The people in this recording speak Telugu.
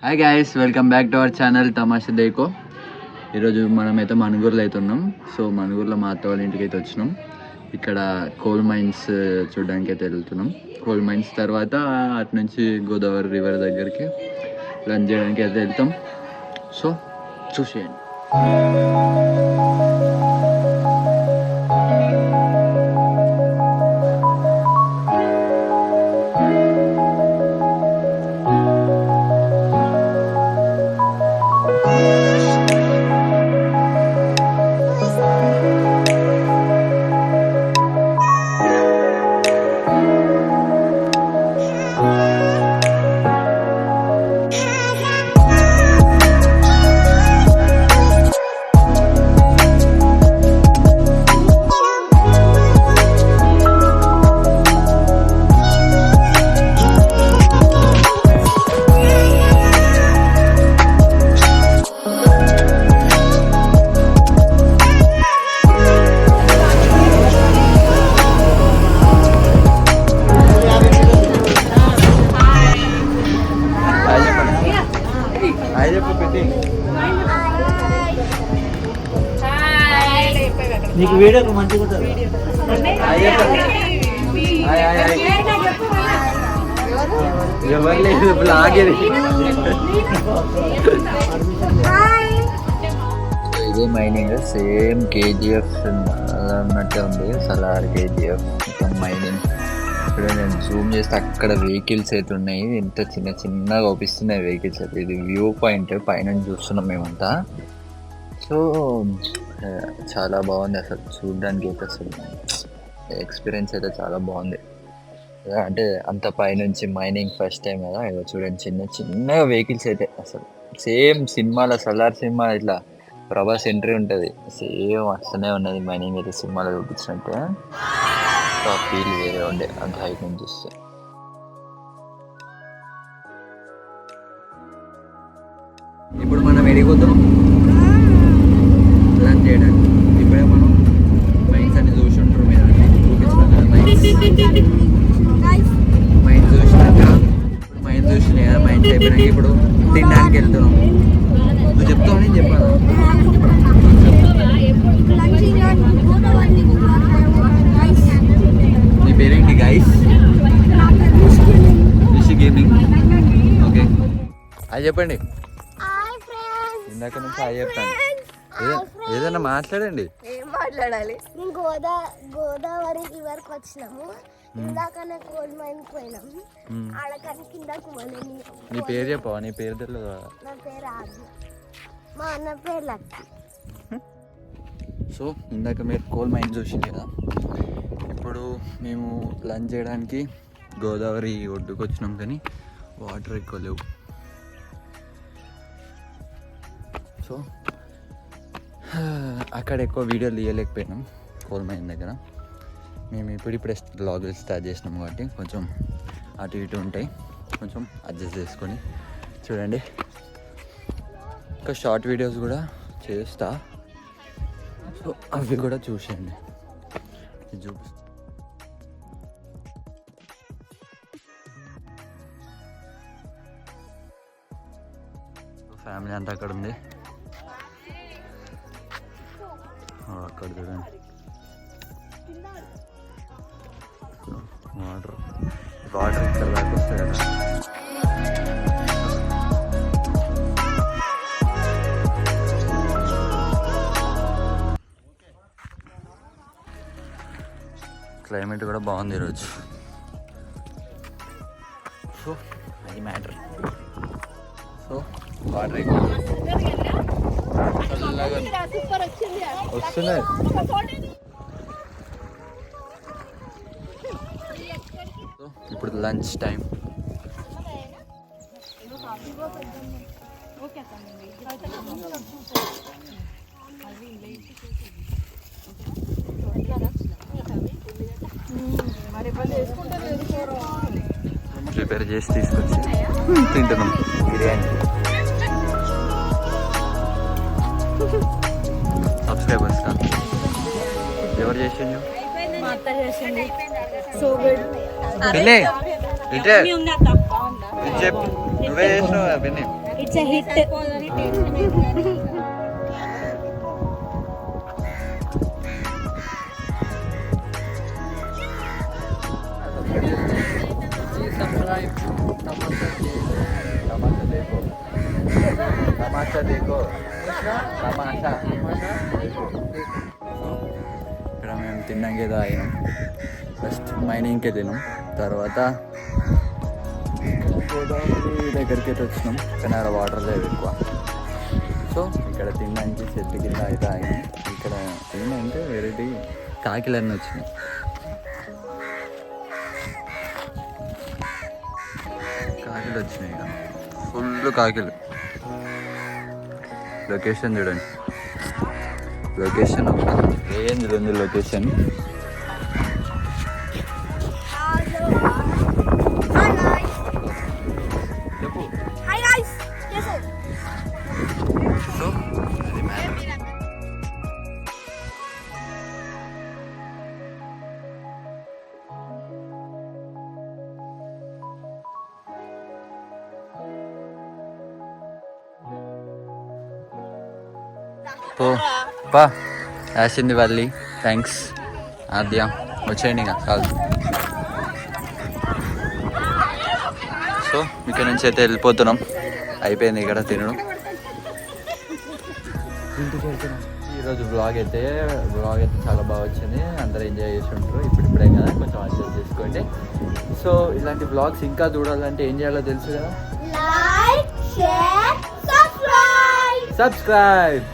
Hi guys, welcome back to our channel తమాషా దేకో. ఈరోజు మనమైతే మనుగూరులో అయితే ఉన్నాం. సో మనుగూరులో మా అత్త వాళ్ళ ఇంటికి అయితే వచ్చినాం. ఇక్కడ కోల్ మైన్స్ చూడడానికి అయితే వెళ్తున్నాం. కోల్ మైన్స్ తర్వాత అటు నుంచి గోదావరి రివర్ దగ్గరికి లంచ్ చేయడానికి అయితే వెళ్తాం. సో చూసేయండి. నీకు వీడియో మంచిగా ఉంటుంది. ఎవరు లేదు బ్లాగ్ ఇదే మైనింగ్ సేమ్ కేజీఎఫ్ అన్నట్టే ఉంది. సలార్ కేజీఎఫ్ మొత్తం మైనింగ్. ఇక్కడ నేను జూమ్ చేస్తే అక్కడ వెహికల్స్ అయితే ఉన్నాయి. ఎంత చిన్న చిన్నగా అవుపిస్తున్నాయి వెహికల్స్ అయితే. ఇది వ్యూ పాయింట్, పైన చూస్తున్నాం మేమంతా. సో చాలా బాగుంది అసలు చూడడానికి అయితే. అసలు ఎక్స్పీరియన్స్ అయితే చాలా బాగుంది. అంటే అంత పైనుంచి మైనింగ్ ఫస్ట్ టైం కదా. ఏదో చూడండి చిన్న చిన్నగా వెహికల్స్ అయితే అసలు సేమ్ సినిమాలో సలార్ సినిమా ఇట్లా ప్రభాస్ ఎంట్రీ ఉంటుంది సేమ్ వస్తూనే ఉన్నది మైనింగ్ అయితే సినిమాలో చూపించినట్టే. సో ఆ ఫీల్ వేరే ఉండే అంత హైట్ నుంచి చూస్తే. ఇప్పుడు మనం ఎడిగిపోతున్నాం లంచ్ చేయడానికి. ఇప్పుడే మనం మైన్స్ అన్ని చూసి ఉంటారు మీరు చూపించినాక మైన్స్ చూసినాక ఇప్పుడు మైన్స్ చూసినాయి కదా. మైన్స్ అయిపోయినాక ఇప్పుడు తినడానికి వెళ్తున్నాం. నువ్వు చెప్తావు నేను చెప్పాను. నీ పేరేంటి గైస్? రిషి గేమింగ్. ఓకే అది చెప్పండి. ఇందాక నుంచి అది చెప్తాను. ఏదైనా మాట్లాడండి. ఏం మాట్లాడాలి? గోదావరి రివర్కి వచ్చినాము. ఇందాకనే కోల్ మైన్ పోయినాము. ఆడకాని కిందకు పోలేము. నీ పేరు చెప్పవా? నీ పేరు తెలియదు. నా పేరు ఆది, మా అన్న పేరు లక్కి. సో ఇందాక మీరు కోల్ మైన్ చూసింది కదా. ఇప్పుడు మేము లంచ్ చేయడానికి గోదావరి ఒడ్డుకు వచ్చినాం, కానీ వాటర్ ఎక్కువ లేవు. సో అక్కడ ఎక్కువ వీడియోలు తీయలేకపోయినాం కోల్ మైన్ దగ్గర. మేము ఇప్పుడిప్పుడే బ్లాగులు స్టార్ట్ చేసినాం కాబట్టి కొంచెం అటు ఇటు ఉంటాయి. కొంచెం అడ్జస్ట్ చేసుకొని చూడండి. ఇంకా షార్ట్ వీడియోస్ కూడా చేస్తా. సో అవి కూడా చూసేయండి. చూపిస్తా. ఫ్యామిలీ అంతా అక్కడ ఉంది. అక్కడ చూడండి వాటర్ ఇక్కడ దాకా వస్తాయి కదా. క్లైమేట్ కూడా బాగుంది ఈరోజు. సో అది మ్యాటర్. సో వాటర్ వస్తున్నాయి. ఇప్పుడు లంచ్ టైం. ప్రిపేర్ చేసి తీసుకొచ్చి తింటున్నాం బిర్యానీ. సబ్స్క్రైబర్స్ కా ఎవరు చేసిండు? మా అత్త చేసింది. So good. పిన్ని ఇటే చెప్పు, నువ్వే చేసినావు పిన్ని. It's hit. तमाशा देखो तमाशा ఇక్కడ మేము తిన్నాకే తాగినాం. ఫస్ట్ మైనింగ్కి వెళ్ళినాం, తర్వాత గోదావరి దగ్గరికి అయితే వచ్చినాం. కానీ అక్కడ వాటర్ లేదు ఎక్కువ. సో ఇక్కడ తినడానికి చెట్టు కింద అయితే ఆగినాం. ఇక్కడ ఏంటంటే వెరైటీ కాకిలన్నీ వచ్చినాయి. కాకిలు వచ్చినాయి, ఇక్కడ ఫుల్ కాకిలు. లొకేషన్ చూడండి, లొకేషన్ ఒక రేంజ్లో ఉంది లొకేషన్. సో అది మ్యాటర్. పా యాసింది వల్లి, థ్యాంక్స్. ఆద్య వచ్చేయండి ఇక చాలు. సో ఇక్కడ నుంచి అయితే వెళ్ళిపోతున్నాం. అయిపోయింది ఇక్కడ తినడం. ఈరోజు బ్లాగ్ అయితే చాలా బాగా వచ్చింది. అందరూ ఎంజాయ్ చేసి ఉంటారు. ఇప్పుడే కదా, కొంచెం అడ్జస్ట్ చేసుకోండి. సో ఇలాంటి బ్లాగ్స్ ఇంకా చూడాలంటే ఏం చేయాలో తెలుసు కదా, లైక్, షేర్, సబ్స్క్రైబ్. సబ్స్క్రైబ్.